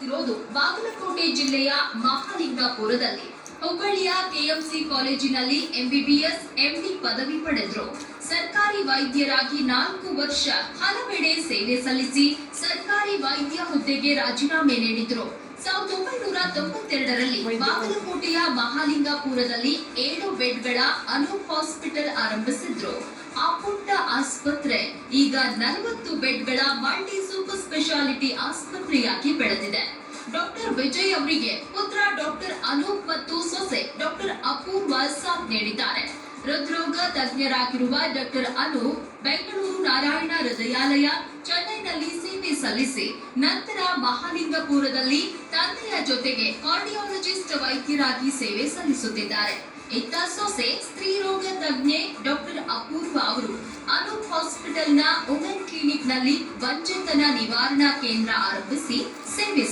ಇರೋದು ಬಾಗಲಕೋಟೆ ಜಿಲ್ಲೆಯ ಮಹಾಲಿಂಗಪುರದಲ್ಲಿ ಹುಬ್ಬಳ್ಳಿಯ ಕೆಎಂಸಿ ಕಾಲೇಜಿನಲ್ಲಿ ಎಂಬಿಬಿಎಸ್ ಎಂಡಿ ಪದವಿ ಪಡೆದರು. ಸರ್ಕಾರಿ ವೈದ್ಯರಾಗಿ 4 ವರ್ಷ ಹಲವೆಡೆ ಸೇವೆ ಸಲ್ಲಿಸಿ ಸರ್ಕಾರಿ ವೈದ್ಯ ಹುದ್ದೆಗೆ ರಾಜೀನಾಮೆ ನೀಡಿದರು. 1992ರಲ್ಲಿ ಬಾಗಲಕೋಟೆಯ ಮಹಾಲಿಂಗಪುರದಲ್ಲಿ 7 ಬೆಡ್ಗಳ ಅನೂಪ್ ಹಾಸ್ಪಿಟಲ್ ಆರಂಭಿಸಿದ್ರು. ಆ ಪುಟ್ಟ ಆಸ್ಪತ್ರೆ ಈಗ 40 ಬೆಡ್ಗಳ ಮಲ್ಟಿ ಸೂಪರ್ ಸ್ಪೆಷಾಲಿಟಿ ಆಸ್ಪತ್ರೆಯಾಗಿ ಬೆಳೆದಿದೆ. ಡಾಕ್ಟರ್ ವಿಜಯ್ ಅವರಿಗೆ ಪುತ್ರ ಡಾಕ್ಟರ್ ಅನೂಪ್ ಮತ್ತು ಸೊಸೆ ಡಾಕ್ಟರ್ ಅಪೂರ್ವ ಸಾಥ್ ನೀಡಿದ್ದಾರೆ. ಹೃದ್ರೋಗ ತಜ್ಞರಾಗಿರುವ ಡಾಕ್ಟರ್ ಅನೂಪ್ ಬೆಂಗಳೂರು ನಾರಾಯಣ ಹೃದಯಾಲಯ, ಚೆನ್ನೈನಲ್ಲಿ ಸೇವೆ ಸಲ್ಲಿಸಿ ನಂತರ ಮಹಾಲಿಂಗಪುರದಲ್ಲಿ ತಂದೆಯ ಜೊತೆಗೆ ಕಾರ್ಡಿಯಾಲಜಿಸ್ಟ್ ವೈದ್ಯರಾಗಿ ಸೇವೆ ಸಲ್ಲಿಸುತ್ತಿದ್ದಾರೆ. ಇತ್ತ ಸೊಸೆ ಸ್ತ್ರೀರೋಗ ತಜ್ಞೆ ಡಾಕ್ಟರ್ ಅಪೂರ್ವ ಅವರು ಅನೂಪ್ ಹಾಸ್ಪಿಟಲ್ನ ವುಮೆನ್ ಕ್ಲಿನಿಕ್ ನಲ್ಲಿ ಬಂಜೆತನ ನಿವಾರಣಾ ಕೇಂದ್ರ ಆರಂಭಿಸಿ ಸೇವೆ